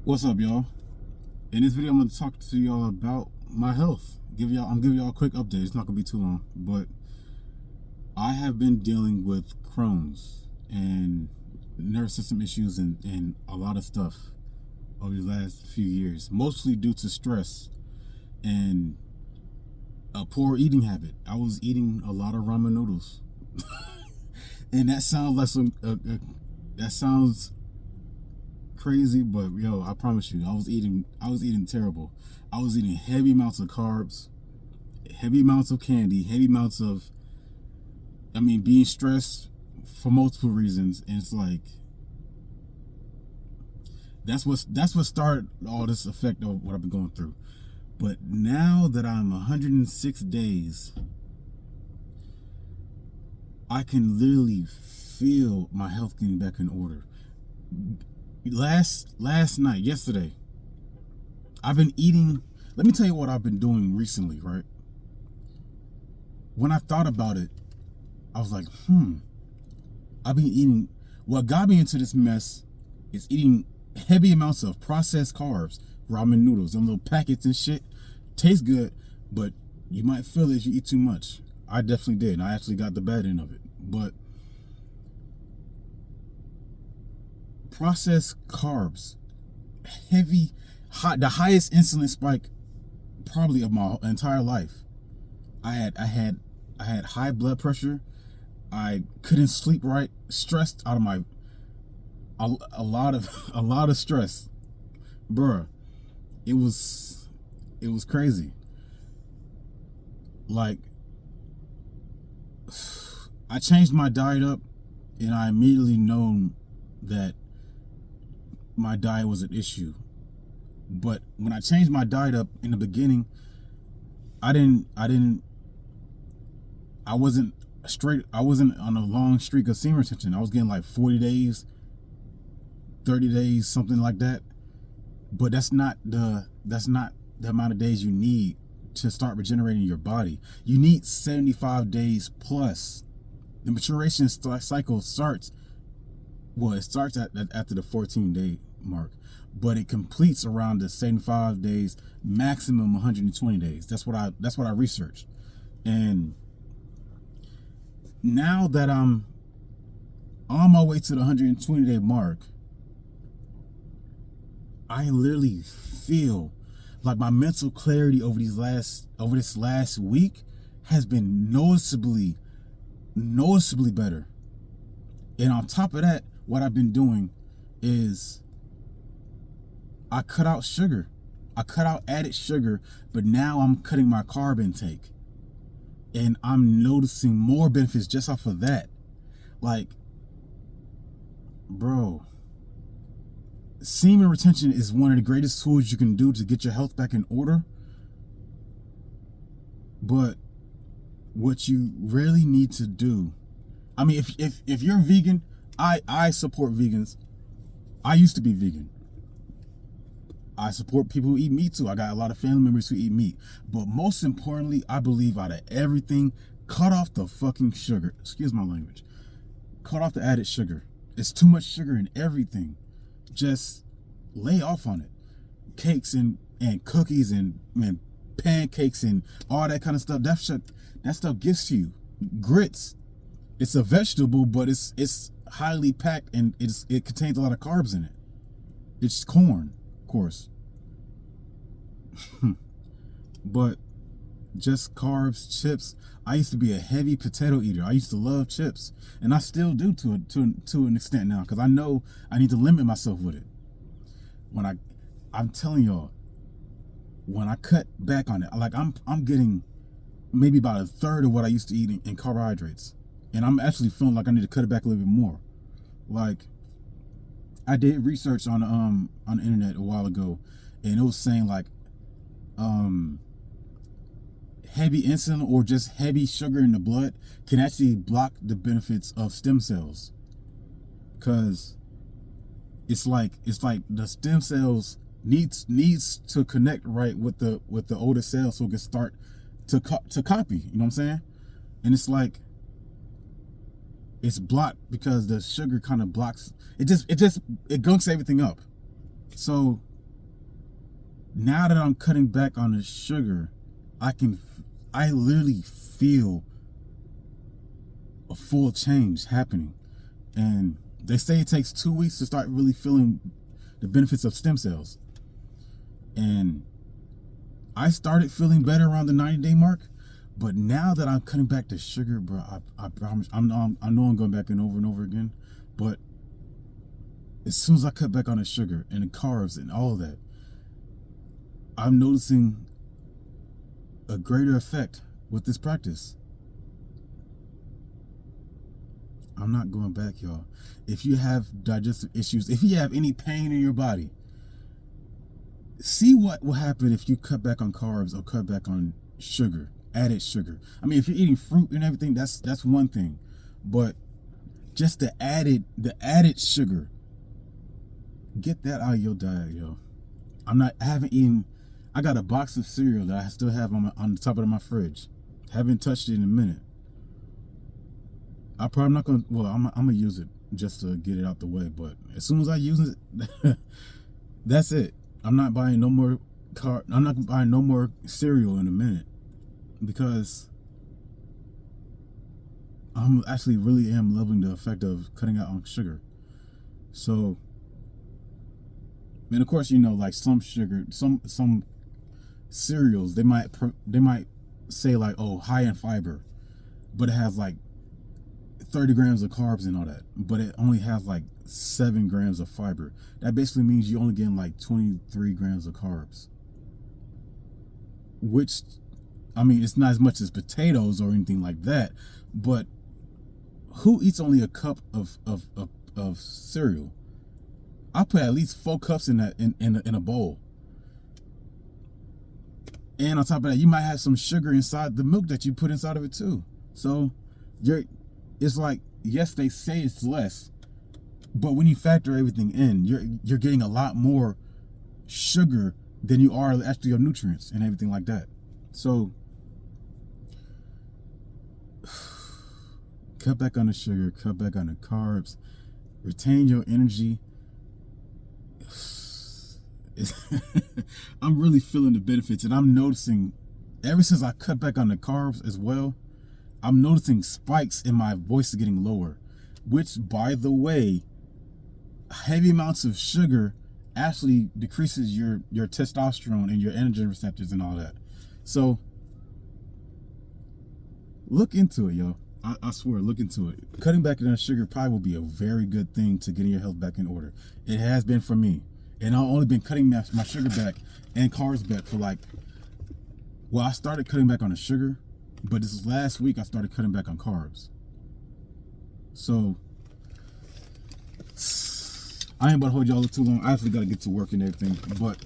What's up, y'all? In this video, I'm going to talk to y'all about my health. I'm giving y'all a quick update. It's not going to be too long, but I have been dealing with Crohn's and nervous system issues and a lot of stuff over the last few years, mostly due to stress and a poor eating habit. I was eating a lot of ramen noodles, and that sounds like that sounds crazy, but yo, I promise you, I was eating terrible. I was eating heavy amounts of carbs, heavy amounts of candy, heavy amounts of, being stressed for multiple reasons, and it's like that's what started all this effect of what I've been going through. But now that I'm 106 days, I can literally feel my health getting back in order. Last night, yesterday, I've been eating. Let me tell you what I've been doing recently, right? When I thought about it, I was like, I've been eating. What got me into this mess is eating heavy amounts of processed carbs, ramen noodles, them little packets and shit. Tastes good, but you might feel it if you eat too much. I definitely did, and I actually got the bad end of it. But processed carbs, heavy, hot, the highest insulin spike probably of my entire life. I had high blood pressure. I couldn't sleep right, stressed out of my a lot of a lot of stress, bruh. It was crazy. Like, I changed my diet up, and I immediately known that my diet was an issue. But when I changed my diet up in the beginning, I wasn't straight. I wasn't on a long streak of semen retention. I was getting like 40 days, 30 days, something like that. But that's not the amount of days you need to start regenerating your body. You need 75 days plus. The maturation cycle starts. Well, it starts after the 14-day mark, but it completes around the 75 days, maximum 120 days. That's what I researched. And now that I'm on my way to the 120-day mark, I literally feel like my mental clarity over this last week has been noticeably better. And on top of that, what I've been doing is I cut out sugar. I cut out added sugar, but now I'm cutting my carb intake. And I'm noticing more benefits just off of that. Like, bro, semen retention is one of the greatest tools you can do to get your health back in order. But what you really need to do, if you're vegan, I support vegans. I used to be vegan. I support people who eat meat too. I got a lot of family members who eat meat. But most importantly, I believe out of everything, cut off the fucking sugar. Excuse my language. Cut off the added sugar. It's too much sugar in everything. Just lay off on it. Cakes and cookies and pancakes and all that kind of stuff. That stuff gets to you. Grits. It's a vegetable, but it's highly packed and it contains a lot of carbs in it. It's corn, of course. But just carbs, chips. I used to be a heavy potato eater. I used to love chips, and I still do to an extent now, because I know I need to limit myself with it. I'm telling y'all, when I cut back on it, like I'm getting maybe about a third of what I used to eat in carbohydrates, and I'm actually feeling like I need to cut it back a little bit more. Like, I did research on the internet a while ago, and it was saying like heavy insulin or just heavy sugar in the blood can actually block the benefits of stem cells, because it's like the stem cells needs to connect right with the older cells so it can start to copy. You know what I'm saying? And it's like it's blocked because the sugar kind of blocks it. It gunks everything up. So Now that I'm cutting back on the sugar, I literally feel a full change happening. And they say it takes 2 weeks to start really feeling the benefits of stem cells. And I started feeling better around the 90-day mark, but now that I'm cutting back the sugar, bro, I promise, I know I'm going back and over again, but as soon as I cut back on the sugar and the carbs and all of that, I'm noticing a greater effect with this practice. I'm not going back, y'all. If you have digestive issues, if you have any pain in your body, see what will happen if you cut back on carbs or cut back on sugar, added sugar. I mean, if you're eating fruit and everything, that's one thing, but just the added sugar, get that out of your diet, yo. I got a box of cereal that I still have on the top of my fridge. Haven't touched it in a minute. I'm gonna use it just to get it out the way, but as soon as I use it, that's it. I'm not buying no more cereal in a minute, because I'm actually really am loving the effect of cutting out on sugar. So, and of course, like some sugar, some cereals, they might say like, oh, high in fiber, but it has like 30 grams of carbs and all that, but it only has like 7 grams of fiber. That basically means you're only getting like 23 grams of carbs, which, I mean, it's not as much as potatoes or anything like that, but who eats only a cup of cereal? I put at least 4 cups in that in a bowl. And on top of that, you might have some sugar inside the milk that you put inside of it too. So it's like, yes, they say it's less, but when you factor everything in, you're getting a lot more sugar than you are actually your nutrients and everything like that. So cut back on the sugar, cut back on the carbs, retain your energy. I'm really feeling the benefits, and I'm noticing, ever since I cut back on the carbs as well, I'm noticing spikes in my voice getting lower, which, by the way, heavy amounts of sugar actually decreases your testosterone and your androgen receptors and all that. So look into it, yo. I swear, look into it. Cutting back on sugar probably will be a very good thing to getting your health back in order. It has been for me. And I've only been cutting my sugar back and carbs back for I started cutting back on the sugar, but this last week I started cutting back on carbs. So I ain't about to hold y'all too long. I actually got to get to work and everything. But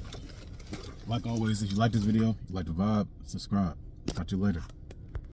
like always, if you like this video, you like the vibe, subscribe. Talk to you later.